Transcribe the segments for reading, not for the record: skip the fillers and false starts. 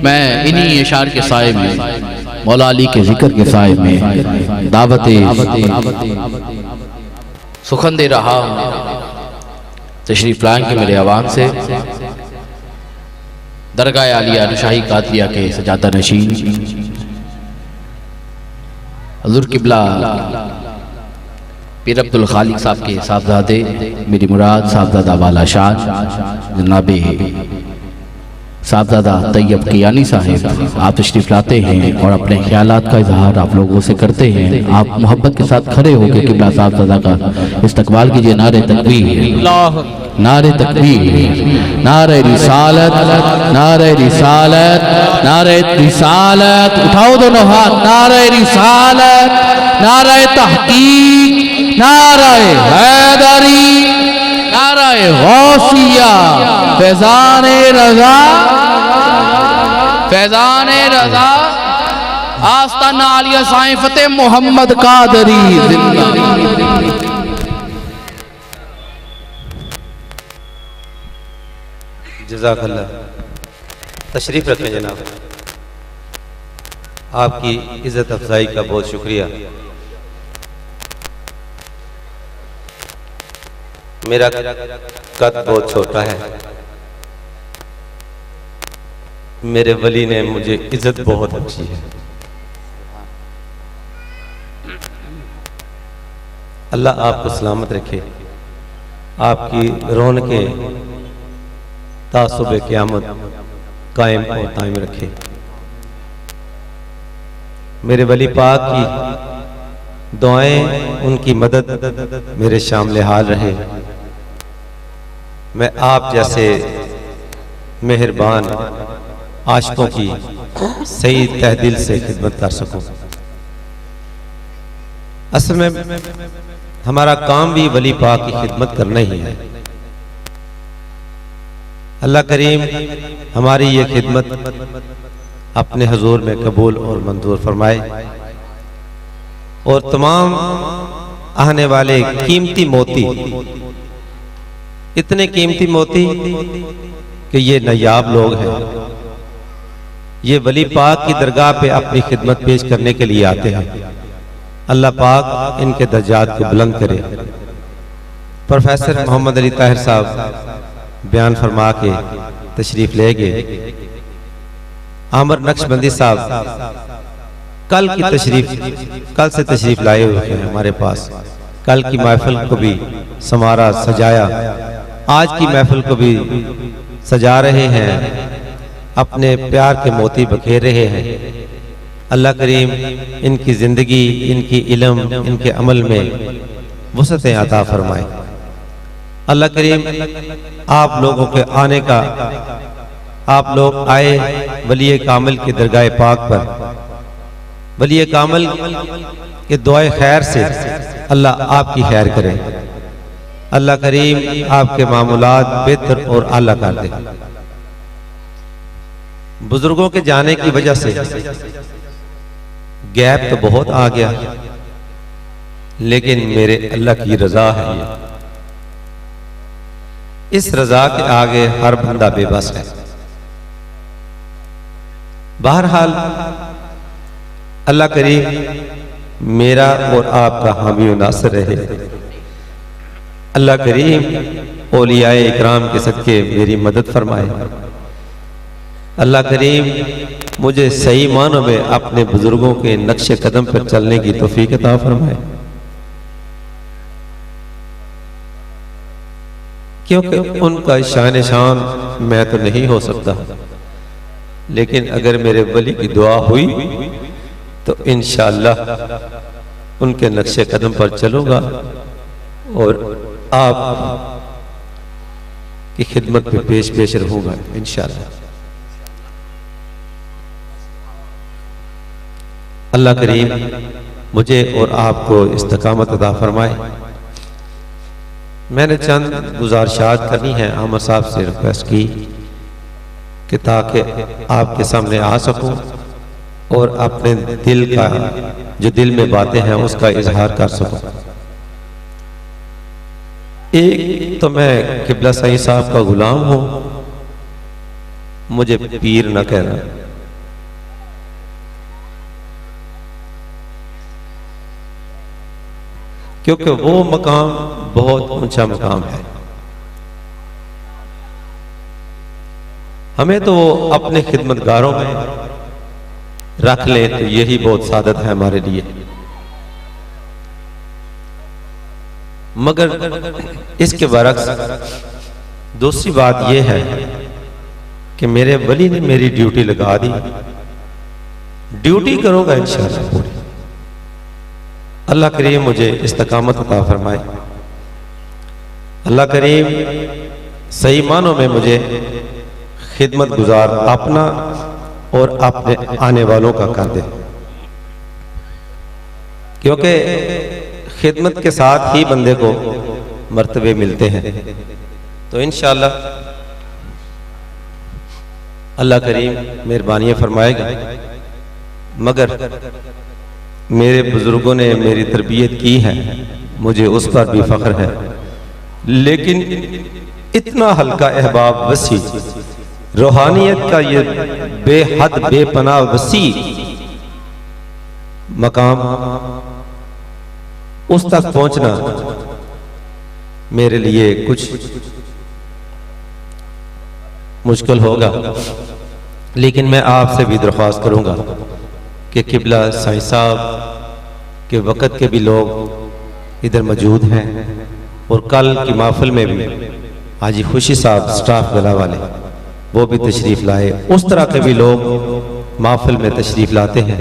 मैं इन्हीं इशार के साए में, मौला अली के जिक्र के साए में दावत सुखन दे रहा हूँ। तशरीफ लाएंगे मेरे आवाम से दरगाह आलिया नशाही कादरिया के सजादा नशीन हज़ूर किबला पीर अब्दुल खालिक साहब के साहबजादे मेरी मुराद साहबजादा वाला शान जनाब साहबजादा तैयब कियानी साहिब आप तशरीफ लाते हैं और अपने ख्यालात का इजहार आप लोगों से करते हैं। आप मोहब्बत के साथ खड़े होकर किबला साहबजादा का इस्तकबाल कीजिए। नारे तकबीर, नारे तकबीर, नारे रिसालत, नारे रिसालत, नारे रिसालत, उठाओ दोनों हाथ, नारे रिसालत, नारे तहकीक, नारे हैदरी, नारे गौसिया, फैजाने रजा, फैजाने रजा, आस्ताना आलिया साईं फतेह मोहम्मद कादरी जिंदा। जज़ाकल्लाह। तशरीफ़ रखें जनाब। आपकी इज़्ज़त अफजाई का बहुत शुक्रिया। मेरा कद बहुत छोटा है, मेरे वली ने मुझे इज़्ज़त बहुत अच्छी है। अल्लाह आपको सलामत रखे, आपकी रौनकें तासुबे क़यामत कायम और दायम रखे। मेरे वली पाक की दुआएं, उनकी मदद मेरे शामिल हाल रहे। मैं आप जैसे मेहरबान आशिकों की सही तह दिल से खिदमत कर सकूं। असल में हमारा काम भी वली पाक की खिदमत करना ही है। अल्लाह करीम हमारी ये खिदमत अपने हुजूर में कबूल और मंजूर फरमाए और तमाम आने वाले कीमती मोती, इतने कीमती मोती कि ये नायाब लोग हैं, ये वली पाक की दरगाह पे अपनी खिदमत पेश करने के लिए आते हैं। अल्लाह पाक इनके दर्जात को बुलंद करे। प्रोफेसर मोहम्मद अली ताहिर साहब बयान फरमा के तशरीफ ले गए। आमर नक्शबंदी साहब कल से तशरीफ लाए हुए हैं हमारे पास। कल की महफिल को भी समारा सजाया, आज की महफिल को भी सजा रहे हैं, अपने प्यार के मोती बखेर रहे हैं। अल्लाह करीम इनकी जिंदगी, इनकी इल्म, इनके अमल में वसअतें अता फरमाए। अल्लाह करीम आप लोगों के आने का, आप लोग आए वली कामिल की दरगाह पाक पर, वली कामिल के दुआए खैर से अल्लाह आपकी खैर करे। अल्लाह करीम आपके मामूलात बेहतर और आला कर दे। बुजुर्गों के जाने की वजह से गैप तो बहुत आ गया, लेकिन मेरे अल्लाह की रजा है। इस रजा के आगे हर बंदा बेबस है। बहरहाल अल्लाह करीम मेरा और आपका हामी व नासिर रहे। अल्लाह करीम औलियाए इकराम के सदके मेरी मदद फरमाए। अल्लाह करीम मुझे सही मानों में अपने बुजुर्गों के नक्शे कदम पर चलने की तौफीक अता फरमाए, क्योंकि उनका शान शान मैं तो नहीं हो सकता, लेकिन अगर मेरे वली की दुआ हुई तो इंशाअल्लाह उनके नक्शे कदम पर चलूंगा और आप की खिदमत में पेश रहूंगा इंशाअल्लाह। अल्लाह करीम मुझे और आपको इस्तकामत अता फरमाए। मैंने चंद गुजारिशात करनी है, आमर साहब से रिक्वेस्ट की कि ताकि आपके सामने आ सकूं और अपने दिल का, जो दिल में बातें हैं उसका इजहार कर सकूं। एक तो मैं किबला साईं साहब का गुलाम हूं, मुझे पीर न कहना। क्योंकि वो मकाम बहुत ऊंचा मकाम है। हमें तो वो अपने खिदमतगारों में रख लें तो यही बहुत सादत है हमारे लिए। मगर इसके बरक्स दूसरी बात यह है कि मेरे वली ने मेरी ड्यूटी लगा दी। ड्यूटी करूंगा इंशाअल्लाह पूरी। अल्लाह करीम मुझे इस्तकामत अता फरमाए। अल्लाह करीम सही मानों में मुझे खिदमत गुजार अपना और अपने आने वालों का कर दे, क्योंकि खिदमत के साथ ही बंदे को मर्तबे मिलते हैं। तो इंशाअल्लाह अल्लाह करीम मेहरबानियां फरमाएगा। मगर मेरे बुजुर्गों ने मेरी तरबियत की है, मुझे उस पर भी फख्र है। लेकिन इतना हल्का अहबाब वसी, रूहानियत का ये बेहद बेपनाह वसी मकाम, उस तक पहुंचना मेरे लिए कुछ मुश्किल होगा। लेकिन मैं आपसे भी दरख्वास्त करूंगा कि किबला साईं साहब के वक़्त के भी लोग इधर मौजूद हैं और कल की महफिल में भी हाजी खुशी साहब स्टाफ गला वाले वो भी तशरीफ़ लाए। उस तरह के भी लोग महफिल में तशरीफ़ लाते हैं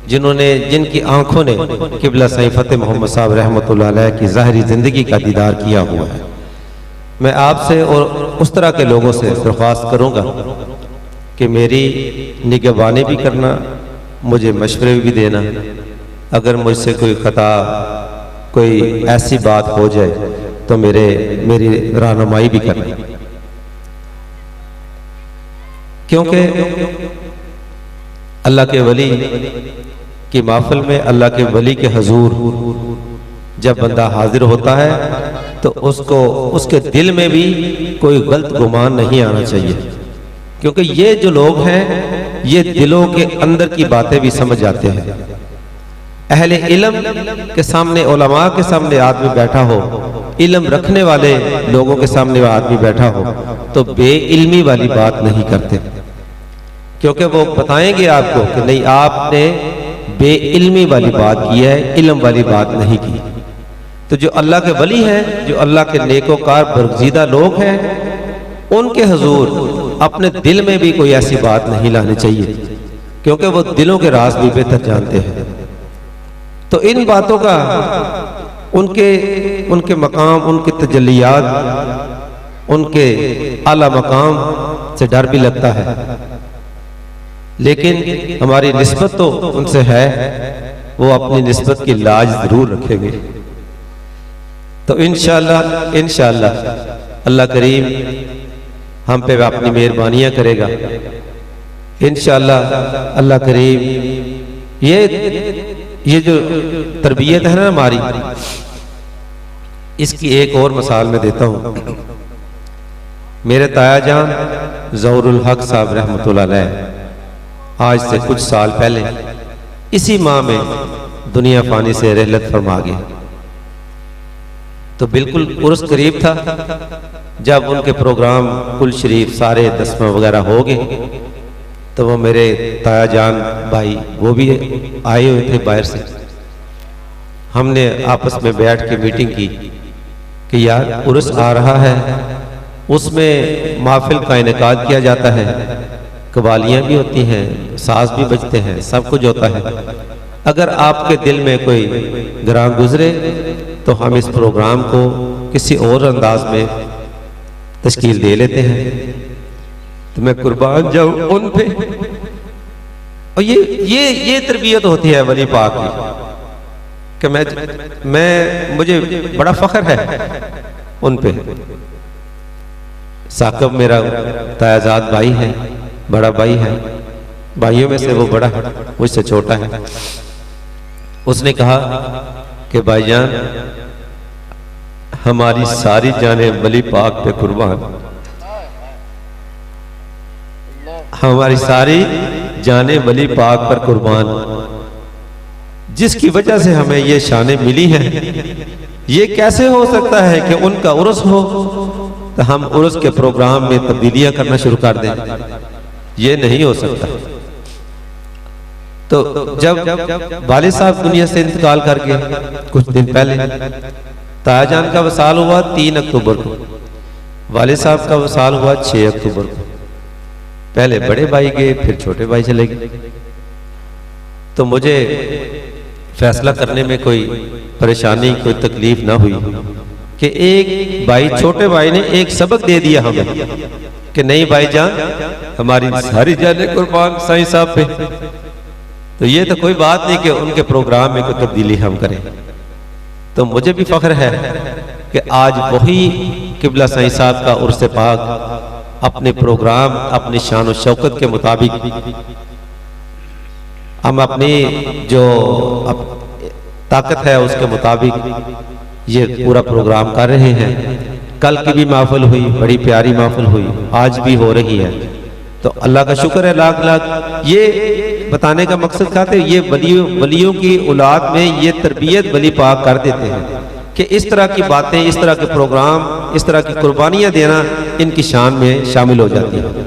जिनकी आंखों ने किबला साईं फतेह मोहम्मद साहब रहमतुल्लाह अलैह की ज़ाहिरी ज़िंदगी का दीदार किया हुआ है। मैं आपसे और उस तरह के लोगों से दरख्वास्त करूँगा कि मेरी निगहबानी भी करना, मुझे मशवरे भी देना। अगर मुझसे कोई खता, कोई ऐसी बात हो जाए तो मेरी रहनुमाई भी करना, क्योंकि अल्लाह के वली की महफिल में, अल्लाह के वली के हजूर जब बंदा हाजिर होता है तो उसको उसके दिल में भी कोई गलत गुमान नहीं आना चाहिए, क्योंकि ये जो लोग हैं ये दिलों के अंदर की बातें भी समझ जाते हैं। अहले इल्म के सामने, उलमा के सामने आदमी बैठा हो, इल्म रखने वाले लोगों के सामने आदमी बैठा हो तो बेइल्मी वाली बात नहीं करते, क्योंकि वो बताएंगे आपको कि नहीं, आपने बेइल्मी वाली बात की है, इल्म वाली बात नहीं की। तो जो अल्लाह के वली हैं, जो अल्लाह के नेकोकार बरगज़ीदा लोग हैं, उनके हुजूर अपने दिल में भी कोई ऐसी बात नहीं लानी चाहिए, क्योंकि वो दिलों के राज भी बेहतर जानते हैं। तो इन बातों का उनके मकाम, उनके तजल्लियात, उनके आला मकाम से डर भी लगता है। लेकिन हमारी निस्बत तो उनसे है, वो अपनी निस्बत की लाज जरूर रखेंगे। तो इंशाअल्लाह अल्लाह करीम हम पे अपनी मेहरबानियां करेगा। इंशाअल्लाह अल्लाह करीम ये जो तरबियत है ना हमारी, इसकी एक और मिसाल मैं देता हूँ। मेरे ताया जान ज़हूरुल हक साहब रहमतुल्लाह अलैह आज से कुछ साल पहले इसी माह में दुनिया फानी से रहलत फरमा गए। तो बिल्कुल उर्स करीब था जब उनके प्रोग्राम कुल शरीफ सारे दसवां वगैरह हो गए, तो वो मेरे ताया जान भाई वो भी आए हुए थे बाहर से। हमने आपस में बैठ के मीटिंग की कि यार उर्स आ रहा है, उसमें महफिल का इनेकाद किया जाता है, कवालियाँ भी होती हैं, साज भी बजते हैं, सब कुछ होता है। अगर आपके दिल में कोई ग्रां गुजरे तो हम इस प्रोग्राम को किसी और अंदाज में तश्कील दे लेते हैं। तो मैं कुर्बान जाऊं उन पे। और ये तरबियत होती है वली पाक की कि मैं मुझे बड़ा फख्र है उन पे। साकब मेरा तायाजाद भाई है, बड़ा भाई है, भाइयों में से वो बड़ा है, मुझसे छोटा है। उसने कहा कि भाईजान हमारी सारी जाने वली पाक पे कुर्बान। हमारी सारी जाने वली पाक पर कुर्बान, जिसकी वजह से हमें ये शानें मिली हैं। ये कैसे हो सकता है कि उनका उर्स हो तो हम उर्स के प्रोग्राम में तब्दीलियां करना शुरू कर दें? ये नहीं हो सकता। तो जब वालिद साहब दुनिया से इंतकाल कर गए कुछ दिन पहले, तायाजान का वसाल हुआ 3 अक्टूबर को, वालिद साहब का वसाल हुआ 6 अक्टूबर को। पहले बड़े भाई गए, फिर छोटे भाई चले गए। तो मुझे फैसला करने में कोई परेशानी, कोई तकलीफ ना हुई कि एक भाई, छोटे भाई ने एक सबक दे दिया हमें कि नहीं भाईजान, हमारी सारी जाने कुर्बान साईं साहब पे। तो ये तो कोई बात नहीं कि उनके प्रोग्राम में कोई तब्दीली हम करें। तो मुझे भी फख्र है कि आज वही किबला साईं साहब का उर्स पाक अपने प्रोग्राम, अपनी शान और शौकत के मुताबिक हम अपनी जो ताकत है उसके मुताबिक ये पूरा प्रोग्राम कर रहे हैं। कल की भी महफिल हुई, बड़ी प्यारी महफिल हुई, आज भी हो रही है। तो अल्लाह का शुक्र है लाख लाख। ये बताने का मकसद क्या था, ये वलियों की औलाद में ये तरबियत वली पाक कर देते हैं कि इस तरह की बातें, इस तरह के प्रोग्राम, इस तरह की कुर्बानियाँ देना इनकी शान में शामिल हो जाती है।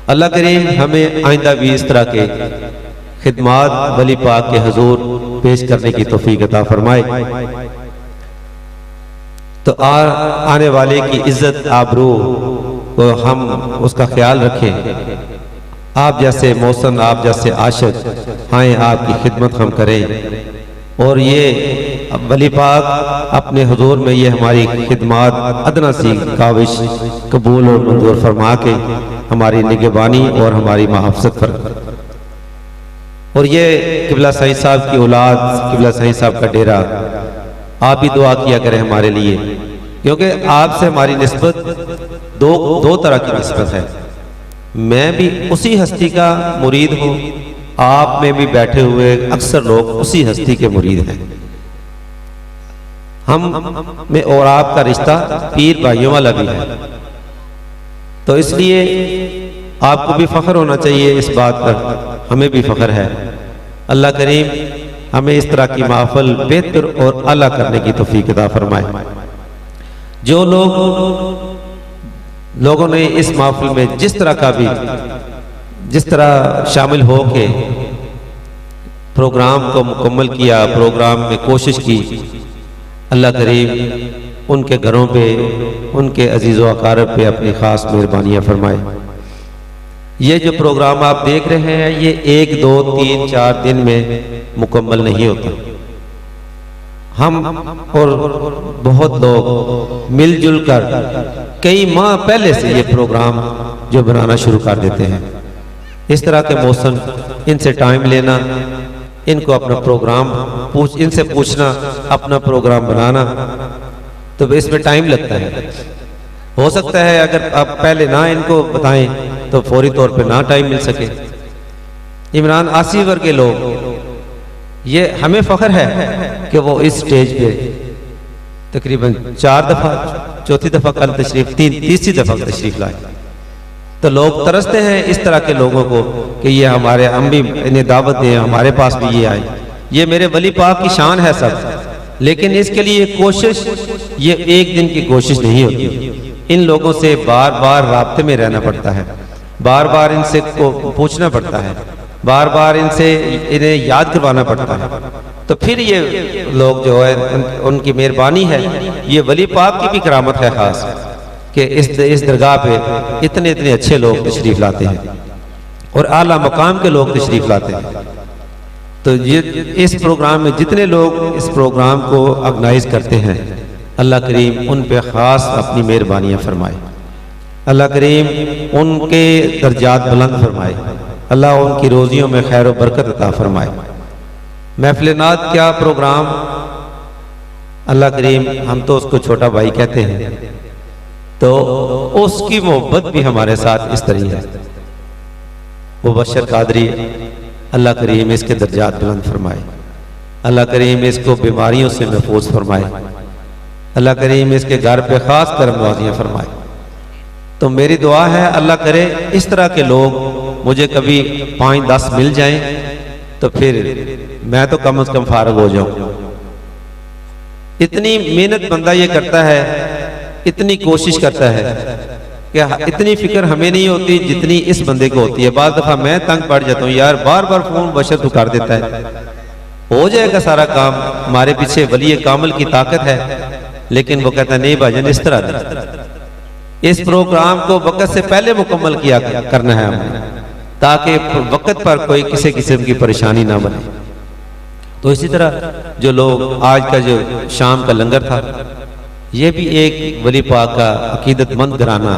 अल्लाह करीम हमें आइंदा भी इस तरह के खिदमात वली पाक के हुजूर पेश करने की तौफीक अता फरमाए। तो आने वाले की इज्जत आबरू को हम उसका ख्याल रखें। आप जैसे मौसम, आप जैसे आशिक आए, आपकी खिदमत हम करें। और ये वली पाक अपने हुजूर में ये हमारी खिदमत अदना सी काविश कबूल और मंजूर फरमा के हमारी निगहबानी और हमारी मुहाफ़ज़त पर। और ये किबला साईं साहब की औलाद, किबला साईं साहब का डेरा, आप भी दुआ किया करें हमारे लिए, क्योंकि आपसे हमारी निस्बत दो तरह की निस्बत है। मैं भी उसी हस्ती का मुरीद हूँ, आप में भी बैठे हुए अक्सर लोग उसी हस्ती के मुरीद हैं। हम में और आपका रिश्ता पीर भाइयों वाला भी है। तो इसलिए आपको भी फख्र होना चाहिए इस बात पर, हमें भी फख्र है। अल्लाह करीम हमें इस तरह की महफिल बेहतर और आला करने की तौफीक अता फरमाए। जो लोगों ने इस महफिल में जिस तरह शामिल हो के प्रोग्राम को मुकम्मल किया, प्रोग्राम में कोशिश की, अल्लाह करीम उनके घरों पे, उनके अजीज़ व अकारब पे अपनी ख़ास मेहरबानियाँ फरमाए। ये जो प्रोग्राम आप देख रहे हैं ये 1, 2, 3, 4 दिन में मुकम्मल नहीं होता। हम और बहुत लोग मिलजुल कर कई माह पहले से ये प्रोग्राम जो बनाना शुरू कर देते हैं। इस तरह के मौसम, इनसे टाइम लेना, इनको अपना प्रोग्राम इनसे पूछना, अपना प्रोग्राम बनाना, तो इसमें टाइम लगता है। हो सकता है अगर आप पहले ना इनको बताएं तो फौरी तौर पे ना टाइम मिल सके। इमरान आसिफ वर्गे लोग, ये हमें फख्र है कि वो इस स्टेज पे तकरीबन 4 दफ़ा, चौथी दफ़ा कल तशरीफ, तीसरी दफ़ा तशरीफ लाए। तो लोग तरसते हैं इस तरह के लोगों को कि ये हमारे, हम भी इन्हें दावत दें, हमारे पास भी ये आए। ये मेरे वली पाक की शान है सब, लेकिन इसके लिए कोशिश, ये एक दिन की कोशिश नहीं होती। इन लोगों से बार बार राब्ते में रहना पड़ता है, बार बार इनसे को पूछना पड़ता है, बार बार इन्हें याद करवाना पड़ता है। तो फिर ये लोग जो है, उनकी मेहरबानी है, ये वली पाक की भी करामत है खास कि इस दरगाह पे इतने अच्छे लोग तशरीफ लाते हैं और आला मकाम के लोग तशरीफ लाते हैं। तो ये इस प्रोग्राम में जितने लोग इस प्रोग्राम को ऑर्गेनाइज करते हैं, अल्लाह करीम उन पे ख़ास अपनी मेहरबानियाँ फरमाए। अल्लाह करीम उनके दर्जात बुलंद फरमाए। अल्लाह उनकी रोज़ियों में खैर व बरकत अता फरमाए। महफिल नात क्या प्रोग्राम, अल्लाह करीम, हम तो उसको छोटा भाई कहते हैं, तो उसकी मोहब्बत भी हमारे साथ इस तरह है। वो बशर कादरी, अल्लाह करीम इसके दर्जात बुलंद फरमाए। अल्लाह करीम इसको बीमारियों से महफूज फरमाए। अल्लाह करीम इसके घर पे ख़ास करम नवाजियाँ फरमाए। तो मेरी दुआ है अल्लाह करे इस तरह के लोग मुझे कभी 5-10 मिल जाएं तो फिर मैं तो कम से कम फारग हो जाऊं। इतनी मेहनत बंदा ये करता है, इतनी कोशिश करता है कि इतनी फिक्र हमें नहीं होती जितनी इस बंदे को होती है। बार दफा मैं तंग पड़ जाता हूँ यार, बार बार फोन बशर तो कर देता है, हो जाएगा सारा काम, हमारे पीछे वली कामिल की ताकत है। लेकिन वो कहता नहीं भाईजान, इस तरह नहीं, इस प्रोग्राम को वक्त से पहले मुकम्मल किया करना है हमने, ताकि वक्त पर कोई किसी किस्म की परेशानी ना बने। तो इसी तरह जो लोग आज का जो शाम का लंगर था, ये भी एक वली पाक का अकीदतमंद घराना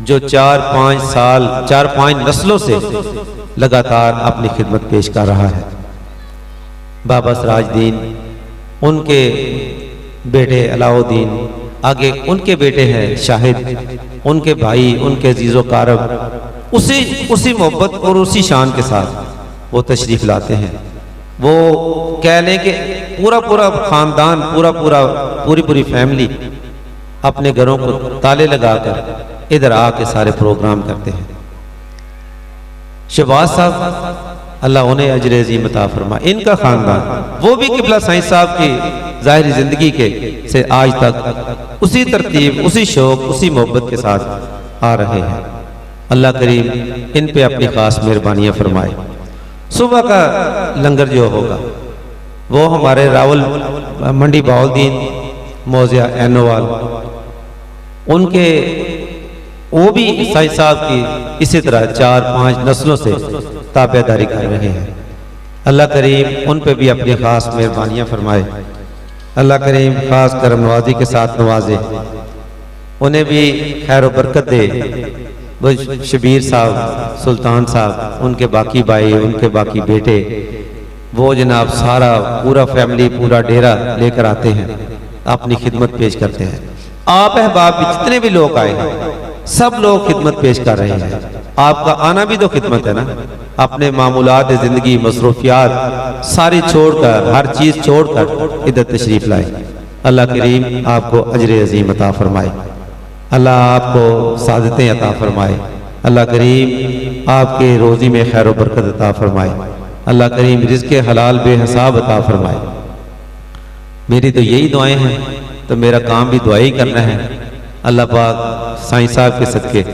जो 4-5 साल 4-5 नस्लों से लगातार अपनी खिदमत पेश कर रहा है। बाबा सिराजुद्दीन, उनके बेटे अलाउद्दीन, आगे उनके बेटे हैं शाहिद, उनके भाई, उनके अजीज़ो कारब, उसी मोहब्बत और उसी शान के साथ वो तशरीफ लाते हैं। वो कह लें कि पूरा खानदान, पूरी फैमिली अपने घरों को ताले लगाकर इधर आके सारे प्रोग्राम करते हैं। शहबाज साहब, अल्लाह उन्हें अजर अज़ीम अता फरमा, इनका खानदान वो भी किबला साईं साहब की ज़ाहिरी जिंदगी के से आज तक उसी तरतीब, उसी शौक, उसी मोहब्बत के साथ आ रहे हैं। अल्लाह करीम इन पे अपनी खास मेहरबानियां फरमाए। सुबह का लंगर जो होगा वो हमारे रावल मंडी बाउद्दीन मौजिया एनोवाल, उनके वो भी साईं साहब की इसी तरह 4-5 नस्लों से ताबेदारी कर रहे हैं। अल्लाह करीम उन पे भी अपनी खास मेहरबानियां फरमाए। अल्लाह करीम खास करम नवाजी के साथ नवाजे, उन्हें भी खैर व बरकत दे। वो शबीर साहब, सुल्तान साहब, उनके बाकी भाई, उनके बाकी बेटे, वो जनाब सारा पूरा फैमिली, पूरा डेरा लेकर आते हैं, अपनी खिदमत पेश करते हैं। आप अहबाब जितने भी लोग आए हैं, सब लोग खिदमत पेश कर रहे हैं। आपका आना भी तो खिदमत है ना, अपने मामूलात ज़िंदगी, मसरूफियात सारी छोड़कर, हर चीज़ छोड़कर इधर तशरीफ़ लाए। अल्लाह करीम आपको अजर अज़ीम अता फरमाए, अल्लाह आपको सादतें अता फरमाए, अल्लाह करीम आपके रोज़ी में खैर व बरकत अता फरमाए, अल्लाह करीम रिज़्क़ हलाल बेहिसाब अता फरमाए। मेरी तो यही दुआएं हैं, तो मेरा काम भी दुआ ही करना है। अल्लाह पाक साईं साहब के सदके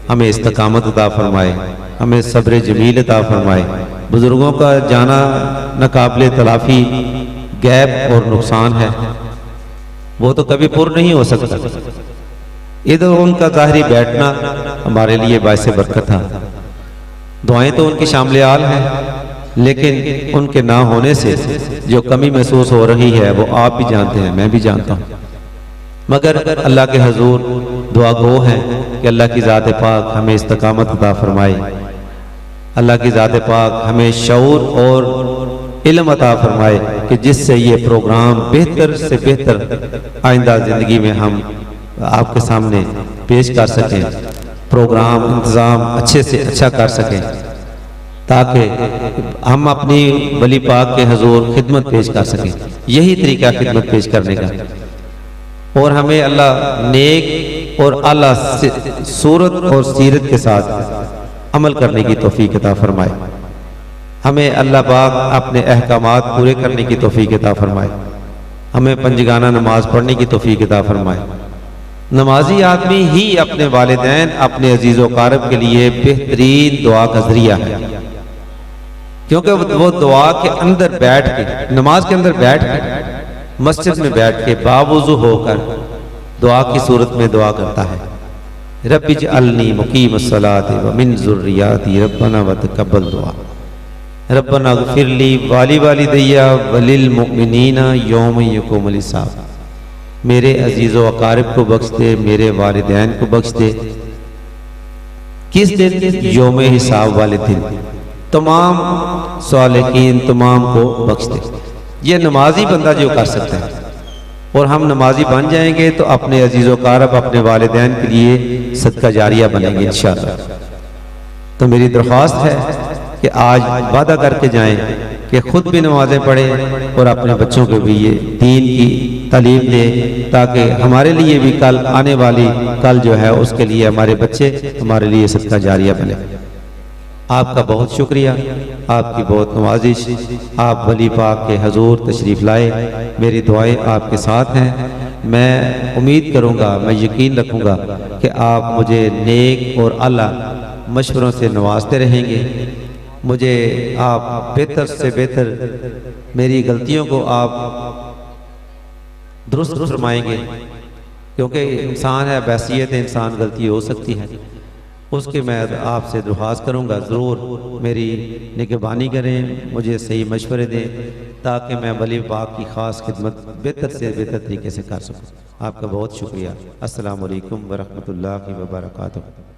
हमें इस्तकामत अता फरमाए, हमें सब्र जमील अता फरमाए। बुजुर्गों का जाना नाकाबिले तलाफ़ी गैब और नुकसान है, वो तो कभी पूर्ण नहीं हो सकता। इधर उनका ज़ाहिरी बैठना हमारे लिए बायसे बरकत था। दुआएं तो उनकी शामिल आल हैं, लेकिन उनके ना होने से जो कमी महसूस हो रही है वो आप भी जानते हैं, मैं भी जानता हूँ। मगर अल्लाह के हजूर दुआ गो हैं कि अल्लाह की ज़ात पाक हमें इस्तकामत अता फरमाए, अल्लाह की ज़ात पाक हमें शऊर और इल्म अता फरमाए कि जिससे ये प्रोग्राम बेहतर से बेहतर आइंदा ज़िंदगी में हम आपके सामने पेश कर सकें, प्रोग्राम इंतज़ाम अच्छे से अच्छा कर सकें, ताकि हम अपनी वली पाक के हजूर खिदमत पेश कर सकें। यही तरीका खिदमत पेश करने का। और हमें अल्लाह नेक और आला सूरत और सीरत के साथ अमल करने की तौफीक अता फरमाए। हमें अल्लाह पाक अपने अहकामात पूरे करने की तौफीक अता फरमाए। हमें पंजगाना नमाज पढ़ने की तौफीक अता फरमाए। नमाजी आदमी ही अपने वालिदैन, अपने अजीज़ व कारब के लिए बेहतरीन दुआ का जरिया है, क्योंकि वो दुआ के अंदर बैठ के, नमाज के अंदर बैठ के, मस्जिद में बैठ के बावुज़ू होकर दुआ की सूरत में दुआ करता है। रब्बि जअलनी मुकीमस्सलाति व मिन ज़ुर्रिय्यती रब्बना व तक़ब्बल दुआ, रब्बना ग़फ़िरली वाली वालिदैया वलिल मुमिनीना यौम यक़ूमुल हिसाब। मेरे अजीज़ो अकारिब को बख्श दे, मेरे वालिदैन को बख्श दे। किस दिन? यौम हिसाब वाले दिन तमाम सालिकीन तमाम को बख्श दे। ये नमाजी बंदा जो कर सकता है, और हम नमाजी बन जाएंगे तो अपने अजीज़ो कारब, अपने वालिदैन के लिए सदका जारिया बनेंगे इंशाअल्लाह। तो मेरी दरख्वास्त है कि आज वादा करके जाएं कि खुद भी नमाजें पढ़ें और अपने बच्चों को भी ये दीन की तालीम दें, ताकि हमारे लिए भी कल आने वाली कल जो है उसके लिए हमारे बच्चे हमारे लिए सदका जारिया बने। आपका बहुत शुक्रिया, आपकी बहुत नवाजिश। आप वली पाक के हजूर तशरीफ़ लाए, मेरी दुआएं आपके साथ हैं। मैं उम्मीद करूंगा, मैं यकीन रखूंगा कि आप मुझे नेक और आला मशवरों से नवाजते रहेंगे। मुझे आप बेहतर से बेहतर मेरी गलतियों को आप दुरुस्त फरमाएंगे, क्योंकि इंसान है, बैसियत है, इंसान गलती हो सकती है। उसके मैं आपसे दुआस करूंगा, ज़रूर मेरी निगहबानी करें, मुझे सही मशवरे दें, ताकि मैं वली पाक की ख़ास खिदमत बेहतर से बेहतर तरीके से कर सकूँ। आपका बहुत शुक्रिया। अस्सलामु अलैकुम व रहमतुल्लाहि व बरकातुहू।